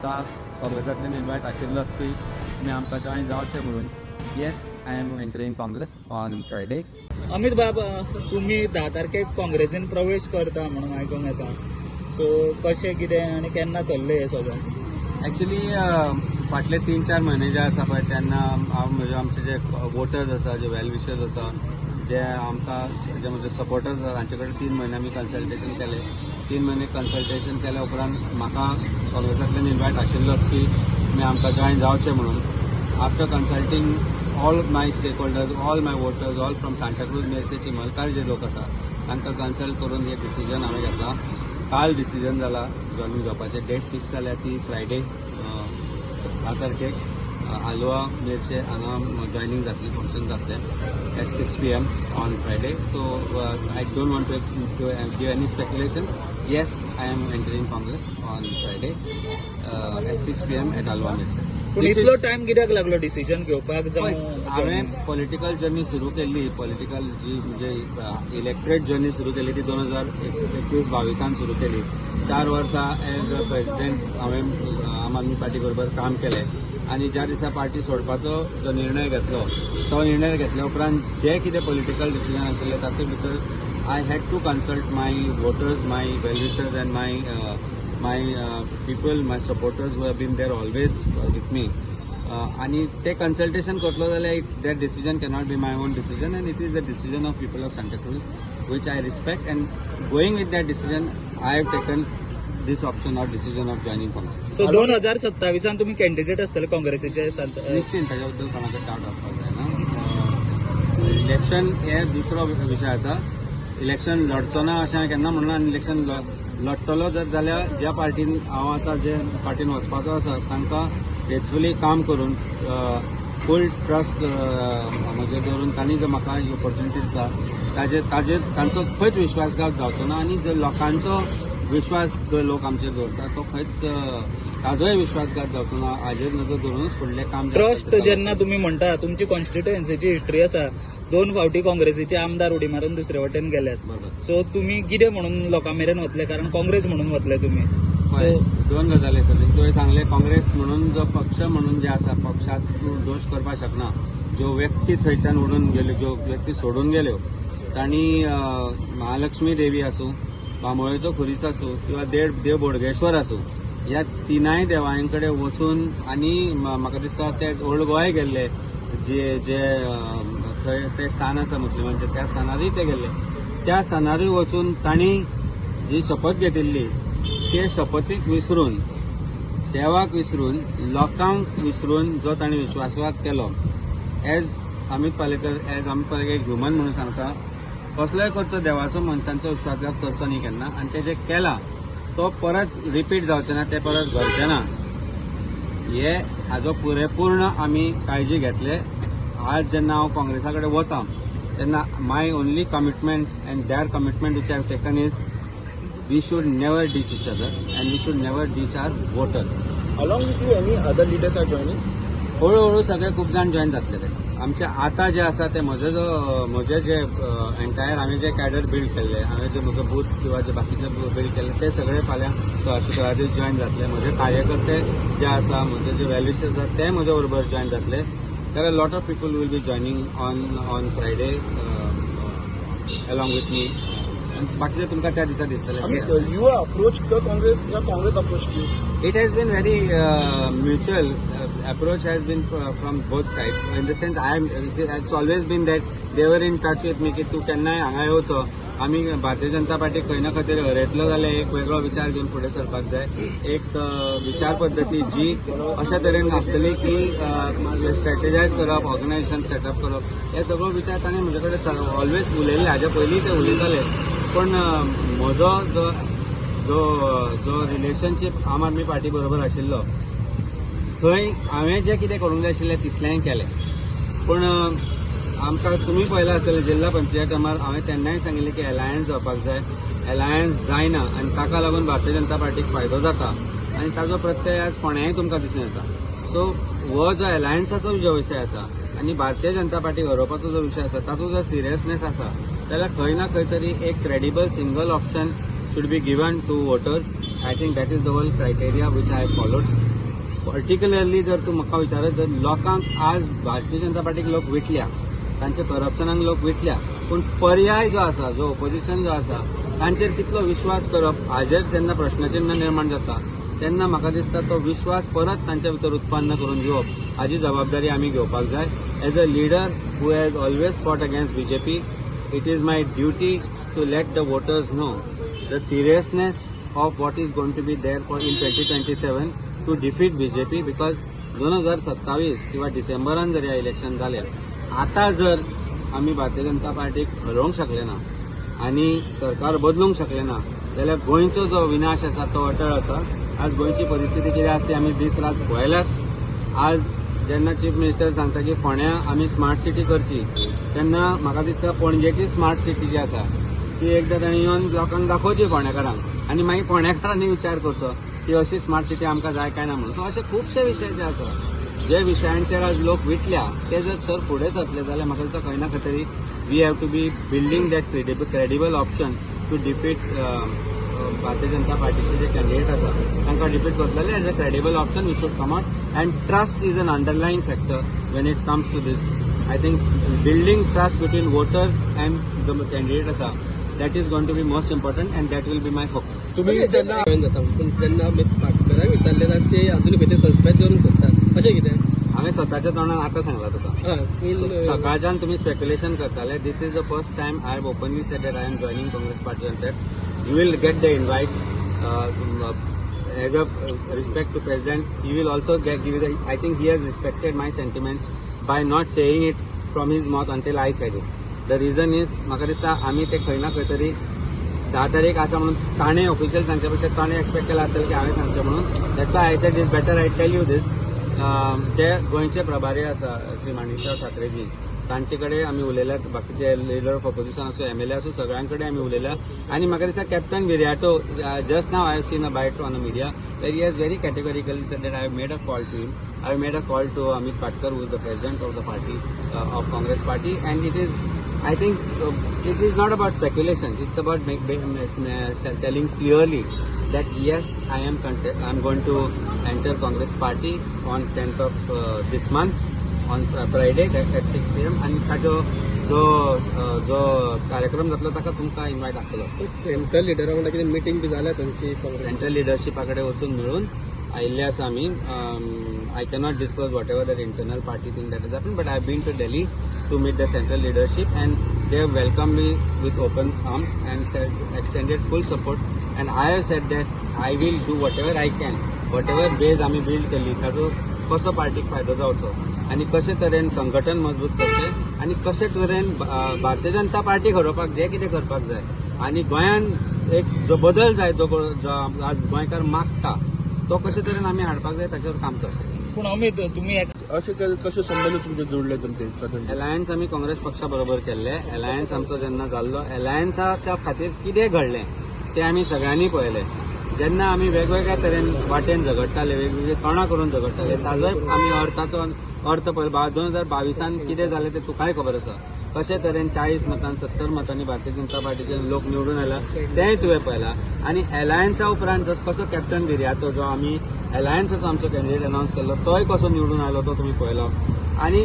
काँग्रेसांतल्यान invite आशिल्लो की तुमी आमकां जॉयन जावचें म्हणून. Yes, I am entering Congress on Friday. Amit बाब, तुम्ही 10 तारखेक काँग्रेसीन प्रवेश करता म्हणून आयकूंक येता. सो कशें कितें आनी केन्ना थरलें हें सगळें? एक्चुली फाटले 3-4 म्हयने जे आसा पळय तेन्ना हांव म्हणजे आमचे जे वोटर्स आसा, जे वेल विशर्स आसा, जे आमकां जे म्हजे सपोर्टर्स आसा तांचे कडेन 3 म्हयने आमी कन्सल्टेशन केलें. 3 म्हयने कन्सल्टेशन केल्या उपरांत म्हाका काँग्रेसांतल्यान इन्वायट आशिल्लोच की तुमी आमकां जॉयन जावचें म्हणून. After consulting all my stakeholders, all my voters, all from Santa Cruz Merces चिमलकार जे लोक आसा तांकां कन्सल्ट करून हे डिसिजन हांवें घेतलां. काल डिसिजन जाला जॉयनिंग जावपाचें. डेट फिक्स जाल्या ती फ्रायडे 10 तारखेक आलवा मेर्शे हांगा जॉयनिंग जातलें, फंक्शन जातलें at 6 PM on Friday. So I don't want to give any speculation. Yes, I am entering Congress on Friday at 6 PM at आलवा मेर्शे. पूण इतलो टायम कित्याक लागलो डिसिजन घेवपाक? हांवें पॉलिटिकल जर्नी सुरू केल्ली. पॉलिटिकल जी म्हणजे इलेक्ट्रेट जर्नी सुरू केली ती 2021-22 सुरू केली. 4 वर्सां एज अ प्रेसिडेंट हांवें आम आदमी पार्टी बरोबर काम केलें आनी ज्या दिसा पार्टी सोडपाचो जो निर्णय घेतलो तो निर्णय घेतल्या उपरांत जे कितें पॉलिटिकल डिसिजन आशिल्ले तातूंत भितर I had to consult my voters, my well wishers and my people, my supporters who have been there always with me. आणि ते कन्सल्टेशन करतलो जाल्यार that decision cannot be my own decision and it is the decision of people of Santacruz which I respect, and going with that decision I have taken this option or decision of joining Congress. So 2027 तुम्ही candidate असतले काँग्रेसीचे? निश्चित ताज्या बद्दल कोणाचो doubt आसपाक जायना. Election हे दुसरो विशय आसा. इलेक्शन लढचो ना अशें हांवें केन्ना म्हणना. आनी इलेक्शन लढटलो जर जाल्यार ज्या पार्टीन हांव आतां जे पार्टीन वचपाचो आसा तांकां फेथफुली काम करून फूल ट्रस्ट म्हणजे दवरून तांणी जर म्हाका ही ऑपॉर्च्युनिटी दिता तांचो खंयच विश्वासघात जावचो ना. आनी जर लोकांचो विश्वास जो लोक आमचेर दवरता तो खंयच ताजोय विश्वासघात जावचो ना हाजेर नजर दवरूनच फुडलें काम. ट्रस्ट जेन्ना तुमी म्हणटा, तुमची कॉन्स्टिट्युएन्सीची हिस्ट्री आसा. 2 फावटी काँग्रेसीचे आमदार उडी मारून दुसरे वटेन गेल्यात. सो तुमी कितें म्हणून लोकां मेरेन वतले? कारण काँग्रेस म्हणून वतले तुमी. दोन गजाली आसा. तुवें सांगलें काँग्रेस म्हणून जो पक्ष म्हणून जे आसा, पक्षाक तूं दोश करपाक शकना. ज्यो व्यक्ती थंयच्यान उडून गेल्यो, ज्यो व्यक्ती सोडून गेल्यो, तांणी महालक्ष्मी देवी आसूं, बांबोळेचो खुरीस आसूं किंवा देव बोडगेश्वर आसूं, ह्या 3 देवांय कडेन वचून आनी म्हाका दिसता ते ओल्ड गोंय गेल्ले, जे थंय ते स्थान आसा मुस्लिमांचें, त्या स्थानारूय ते गेल्ले. त्या स्थानारूय वचून तांणी जी शपथ घेतिल्ली ते शपथीक विसरून, देवाक विसरून, लोकांक विसरून जो तांणी विश्वासघात केलो, एज अमित पालेकर एक ह्युमन म्हणून सांगता, कसलोय करचो देवाचो मनशांचो विश्वासघात करचो न्ही केन्ना. आनी ते जे केला तो परत रिपीट जावचें ना, ते परत घडचें ना. हे हाजो पुरेपूर्ण आमी काळजी घेतले. आज जेन्ना हांव काँग्रेसा कडेन वता तेन्ना my only commitment and their commitment which I have taken is we should never ditch each other and we should never ditch our voters. Along with you, any other leaders are joining? हळूहळू सगळे खूप जाण join जातले. आमचे आता जे आसा ते म्हजे जे एंटायर हांवें जे कॅडर बिल्ड केल्ले, हांवें जे म्हजो बूथ किंवा जे बाकीचे बिल्ड केल्ले ते सगळे फाल्यां शुक्रारा दीस जॉईन जातले. म्हजे कार्यकर्ते जे आसा, म्हजे जे वेल विशर्स आसा ते म्हजे बरोबर जॉईन जातले. There are lot of people will be joining on Friday along with me. बाकीचे तुमकां त्या दिसा दिसतले. You are approached the Congress, or Congress approached you? It has been very mutual. Approach has been from both sides. In the sense, it's always been that they were in touch with me की तू केन्नाय हांगा येवचो. आमी भारतीय जनता पार्टीक खंय ना खंय तरी हरयतलो जाल्यार एक वेगळो विचार घेवन फुडें सरपाक जाय. एक विचार पद्दती जी अशा तरेन आसतली की स्ट्रॅटेजायज करप, ऑर्गनायझेशन सेटअप करप, हे सगळो विचार ताणें म्हजे कडेन ऑलवेज उलयल्ले. हाजे पयलीं ते उलयताले. पण म्हजो जो रिलेशनशीप आम आदमी पार्टी बरोबर आशिल्लो थंय हांवें जें कितें करूंक जाय आशिल्लें तितलेंय केलें. पूण आमकां तुमी पळयलां आसतलें जिल्ला पंचायत टायमार हांवें तेन्नाय सांगिल्लें की एलायन्स जावपाक जाय. एलायन्स जायना आनी ताका लागून भारतीय जनता पार्टीक फायदो जाता आनी ताजो प्रत्यय आज फोंड्याय तुमकां दिसून येता. सो हो जो एलायन्साचो जो विशय आसा आनी भारतीय जनता पार्टीक हरोवपाचो जो विशय आसा ताचो जर सिरियसनेस आसा जाल्यार खंय ना खंय तरी एक credible single option should be given to voters. I think that is the whole criteria which I have followed. Particularly जर तूं म्हाका विचारत जर लोकांक आज भारतीय जनता पार्टीक लोक विटल्या, तांच्या करप्शनाक लोक विटल्या, पूण पर्याय जो आसा, जो ओपोजिशन जो आसा, तांचेर कितलो विश्वास करप हाजेर जेन्ना प्रश्नचिन्ह निर्माण जाता तेन्ना म्हाका दिसता तो विश्वास परत तांच्या भितर उत्पन्न करून दिवप हाची जबाबदारी आमी घेवपाक जाय. As a leader who has always fought against BJP, it is my duty to let the voters know the seriousness of what is going to be there for in 2027 to defeat BJP, because 2027 किंवा डिसेंबरान जर ह्या election जालें, आता जर आमी भारतीय जनता पार्टीक हरोवंक शकले ना आनी सरकार बदलूंक शकले ना जाल्यार गोंयचो जो विनाश आसा तो अटळ आसा. आज गोंयची परिस्थिती कितें आसा ती आमी दीस रात पळयल्याच. आज जेन्ना चीफ मिनिस्टर सांगता की फोंड्या आमी स्मार्ट सिटी करची, तेन्ना म्हाका दिसता पणजेची स्मार्ट सिटी जी आसा ती एकदां तांणी येवन लोकांक दाखोवची फोंड्याकारांक आनी मागीर फोंड्याकारांनी विचार करचो की अशी स्मार्ट सिटी आमकां जाय काय ना म्हणून. सो अशे खुबशे विशय जे आसा जे विशयांचेर आज लोक विटल्या ते जर सर फुडें सरले जाल्यार म्हाका दिसता खंय ना खंय तरी we have to be building that credible option to defeat Bharatiya Janata पार्टीचे जे कॅन्डिडेट आसा तांकां डिफीट करतले. As a credible option we should come out and trust is an underlying factor when it comes to this. I think building trust between voters and the candidate आसा that is going to be most important and that will be my focus. तुम्ही जेन्ना जाता पूण जेन्ना पाटकरांक विचारले जाल्यार ते अजून भितर सस्पेंड करूंक सोदतात अशें कितें? हांवें स्वताच्या तोंडान आतां सांगलां तुका. सकाळच्यान तुमी स्पेक्युलेशन करताले. This is the first time I have openly said that I am joining Congress party on that. You will get the invite as a respect to president. He will also give the, I think he has respected my sentiments by not saying it from his mouth until I said it. The reason is म्हाका दिसता आमी ते खंय ना खंय तरी 10 तारीख आसा म्हणून ताणें ऑफिशियल सांगच्या पेक्षा ताणें एक्सपेक्ट केला आसतलें की हांवें सांगचें म्हणून. That's why I said is better I tell you this. जे गोंयचे प्रभारी आसा श्री माणिकराव ठाकरेजी तांचे कडेन आमी उलयल्यात, बाकीचे लिडर ऑफ ऑपोजिशन आसूं एमएलए आसूं सगळ्यां कडेन आमी उलयल्या. आनी म्हाका दिसता captain Viriato just now I have seen a bite on a media where he has very categorically said that I have made a call to him. I have made a call to Amit Patkar, who is the president of the party, of Congress party, and it is, I think, it is not about speculation. It's about telling clearly that yes, I am going to enter Congress party on 10th of this month on Friday at 6 p.m. and ताजो जो कार्यक्रम जातलो ताका तुमकां invite आसतलो. Central लिडरा वांगडा कितें meeting बी जाल्या तांची? सेंट्रल लिडरशिपा कडेन वचून मेळून आयिल्ले आसा आमी. I cannot disclose whatever that internal party thing that has happened, but I have been to Delhi to meet the central leadership and they have welcomed me with open arms and extended full support. And I have said that I will do whatever I can, whatever base आमी build केली ताजो कसो पार्टीक फायदो जावचो आनी कशे तरेन संघटन मजबूत करचें आनी कशे तरेन भारतीय जनता पार्टी घडोवपाक जे कितें करपाक जाय आनी गोंयान एक जो बदल जाय जो आज गोंयकार मागता तो कशे तरेन आमी हाडपाक जाय ताचेर काम करता. पूण अमित तुमी अशे कशे संबंध तुमचे जोडले तुमचे? अलायन्स आमी काँग्रेस पक्षा बरोबर केल्ले. अलायन्स आमचो जेन्ना जाल्लो अलायन्साच्या खातीर कितें घडलें तें आमी सगळ्यांनी पळयलें. जेन्ना आमी वेगवेगळ्या तरेन वाटेन झगडटाले, वेगवेगळे तोंडां करून झगडटाले, ताजोय आमी अर्थ पळयलो. 2022 कितें जालें तें तुकाय खबर आसा. कशे तरेन 40 मतां 70 मतांनी भारतीय जनता पार्टीचे लोक निवडून आयला तेंय तुवें पळयलां. आनी अलायन्सा उपरांत कसो कॅप्टन विर्यातो जो आमी अलायन्साचो आमचो कॅन्डिडेट अनावन्स केल्लो तोय कसो निवडून आयलो तो तुमी पळयलो. आनी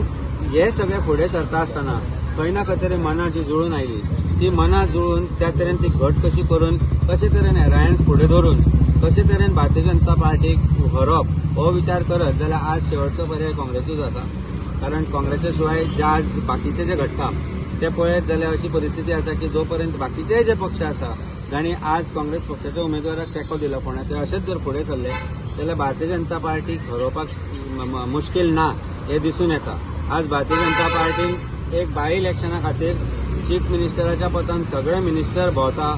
हे सगळे फुडें सरता आसतना खंय ना खंय तरी मनां जी जुळून आयली ती मनां जुळून त्या तरेन ती घट कशी करून कशे तरेन अलायन्स फुडें धरून कशे तरेन भारतीय जनता पार्टीक व्हरप हो विचार करत जाल्यार आज शेवटचो पर्याय काँग्रेसूच जाता. कारण काँग्रेसा शिवाय ज्या बाकीचे जे घडटा ते पळयत जाल्यार अशी परिस्थिती आसा की जो पर्यंत बाकीचे जे पक्ष आसा तांणी आज काँग्रेस पक्षाच्या उमेदवाराक तेंको दिलो कोणा ते अशेच जर फुडें सरले जाल्यार भारतीय जनता पार्टीक हरोवपाक मुश्कील ना हे दिसून येता. आज भारतीय जनता पार्टीन एक बाय इलेक्शना खातीर चीफ मिनिस्टराच्या पदान सगळे मिनिस्टर भोंवता.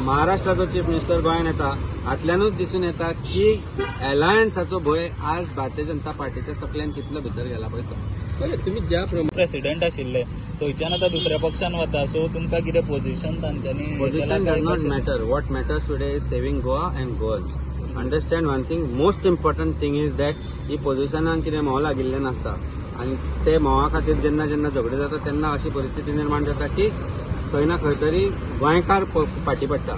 महाराष्ट्राचो चीफ मिनिस्टर गोंयांत येता. हातल्यानूच दिसून येता की अलायन्साचो भंय आज भारतीय जनता पार्टीच्या तकल्यान कितलो भितर गेला पळय तो. तुम्ही ज्या प्रेसिडेंट आशिल्ले थंयच्यान आतां दुसऱ्या पक्षान वता, सो तुमकां कितें पोझिशन तांच्यांनी? Position does not matter. What matters today is saving Goa and Goans. Understand one thing, most important thing is that ही पोझिशनान कितें मोह लागिल्लें नासता आनी ते मोहा खातीर जेन्ना झगडे जाता तेन्ना अशी परिस्थिती निर्माण जाता की खंय ना खंय तरी गोंयकार फाटी पडटा.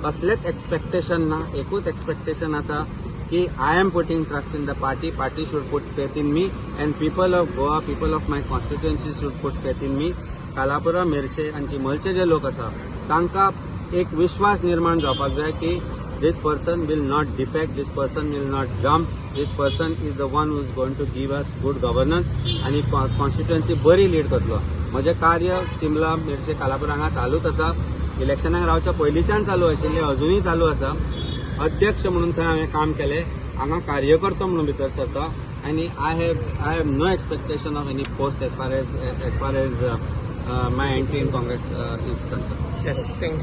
कसलेंच एक्सपेक्टेशन ना. एकूच एक्सपेक्टेशन आसा की I am putting trust in the party should put faith in me and people of Goa people of my constituency should put faith in me. कालापुरा मेर्शे आणि चिमलचे जे लोक आसा तांकां एक विश्वास निर्माण जावपाक जाय की this person will not defect, this person will not jump, this person is the one who is going to give us good governance आणि कॉन्स्टिट्युएन्सी बरी लीड करतलो. म्हजें कार्य चिमला मेर्शे कालापूर हांगा चालूच आसा. इलेक्शनाक रावच्या पयलींच्यान चालू आशिल्लें, अजुनूय चालू आसा. अध्यक्ष म्हणून थंय हांवें काम केलें, हांगा कार्यकर्तो म्हणून भितर सरता आनी I have no expectation of any post as far as my entry in Congress is concern. Yes, thank you.